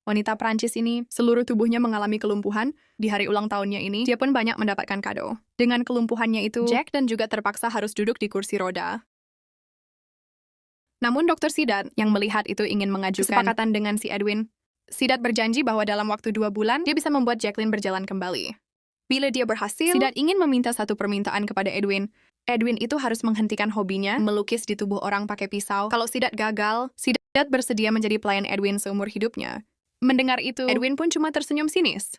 Wanita Prancis ini, seluruh tubuhnya mengalami kelumpuhan. Di hari ulang tahunnya ini, dia pun banyak mendapatkan kado. Dengan kelumpuhannya itu, Jack dan juga terpaksa harus duduk di kursi roda. Namun Dr. Sidat yang melihat itu ingin mengajukan kesepakatan dengan si Edwin. Sidat berjanji bahwa dalam waktu 2 bulan, dia bisa membuat Jacqueline berjalan kembali. Bila dia berhasil, Sidat ingin meminta satu permintaan kepada Edwin. Edwin itu harus menghentikan hobinya melukis di tubuh orang pakai pisau. Kalau Sidat gagal, Sidat bersedia menjadi pelayan Edwin seumur hidupnya. Mendengar itu, Edwin pun cuma tersenyum sinis.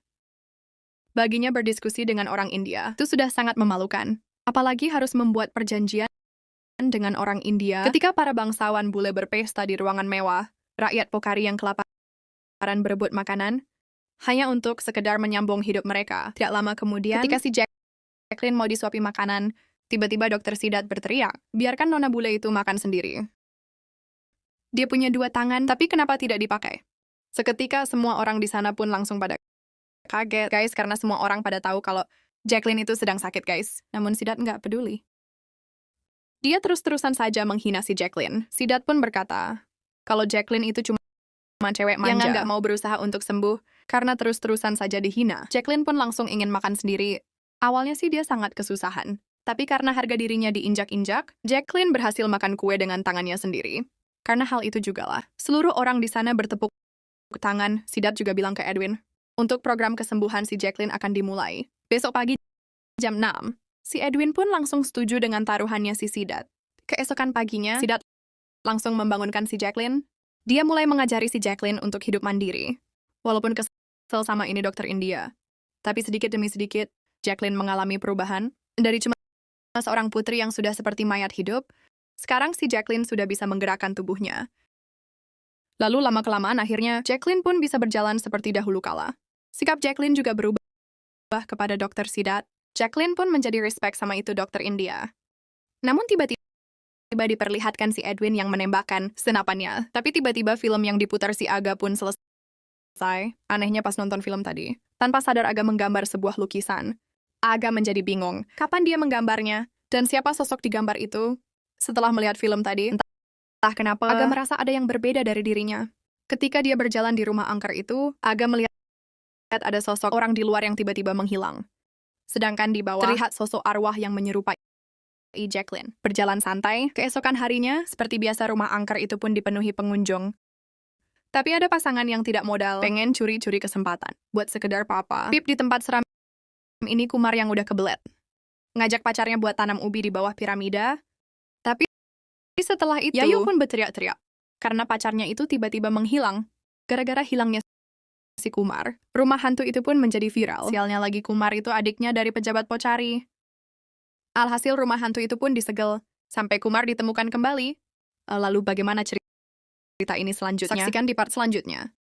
Baginya berdiskusi dengan orang India itu sudah sangat memalukan. Apalagi harus membuat perjanjian dengan orang India ketika para bangsawan bule berpesta di ruangan mewah, rakyat Pokari yang kelaparan berebut makanan, hanya untuk sekedar menyambung hidup mereka. Tidak lama kemudian, ketika si Jacqueline mau disuapi makanan, tiba-tiba Dr. Sidat berteriak, biarkan nona bule itu makan sendiri. Dia punya 2 tangan, tapi kenapa tidak dipakai? Seketika semua orang di sana pun langsung pada kaget, guys, karena semua orang pada tahu kalau Jacqueline itu sedang sakit, guys. Namun Sidat nggak peduli. Dia terus-terusan saja menghina si Jacqueline. Sidat pun berkata, kalau Jacqueline itu cuma cewek manja yang nggak mau berusaha untuk sembuh karena terus-terusan saja dihina. Jacqueline pun langsung ingin makan sendiri. Awalnya sih dia sangat kesusahan. Tapi karena harga dirinya diinjak-injak, Jacqueline berhasil makan kue dengan tangannya sendiri. Karena hal itu jugalah, seluruh orang di sana bertepuk tangan. Sidat juga bilang ke Edwin, untuk program kesembuhan si Jacqueline akan dimulai. Besok pagi jam 6. Si Edwin pun langsung setuju dengan taruhannya si Sidat. Keesokan paginya, Sidat langsung membangunkan si Jacqueline. Dia mulai mengajari si Jacqueline untuk hidup mandiri. Walaupun kesel sama ini dokter India. Tapi sedikit demi sedikit, Jacqueline mengalami perubahan. Dari cuma seorang putri yang sudah seperti mayat hidup, sekarang si Jacqueline sudah bisa menggerakkan tubuhnya. Lalu lama-kelamaan akhirnya, Jacqueline pun bisa berjalan seperti dahulu kala. Sikap Jacqueline juga berubah kepada Dr. Sidat. Jacqueline pun menjadi respect sama itu dokter India. Namun tiba-tiba diperlihatkan si Edwin yang menembakkan senapannya. Tapi tiba-tiba film yang diputar si Aga pun selesai. Anehnya pas nonton film tadi, tanpa sadar Aga menggambar sebuah lukisan. Aga menjadi bingung, kapan dia menggambarnya, dan siapa sosok di gambar itu. Setelah melihat film tadi, entah kenapa, Aga merasa ada yang berbeda dari dirinya. Ketika dia berjalan di rumah angker itu, Aga melihat ada sosok orang di luar yang tiba-tiba menghilang. Sedangkan di bawah, terlihat sosok arwah yang menyerupai Jacqueline. Berjalan santai, keesokan harinya, seperti biasa rumah angker itu pun dipenuhi pengunjung. Tapi ada pasangan yang tidak modal, pengen curi-curi kesempatan. Buat sekedar papa. Pip di tempat seram ini Kumar yang udah kebelet. Ngajak pacarnya buat tanam ubi di bawah piramida. Tapi setelah itu, Yayu pun berteriak-teriak. Karena pacarnya itu tiba-tiba menghilang. Gara-gara hilangnya si Kumar. Rumah hantu itu pun menjadi viral. Sialnya lagi Kumar itu adiknya dari pejabat Pocari. Alhasil rumah hantu itu pun disegel. Sampai Kumar ditemukan kembali. Lalu bagaimana cerita ini selanjutnya? Saksikan di part selanjutnya.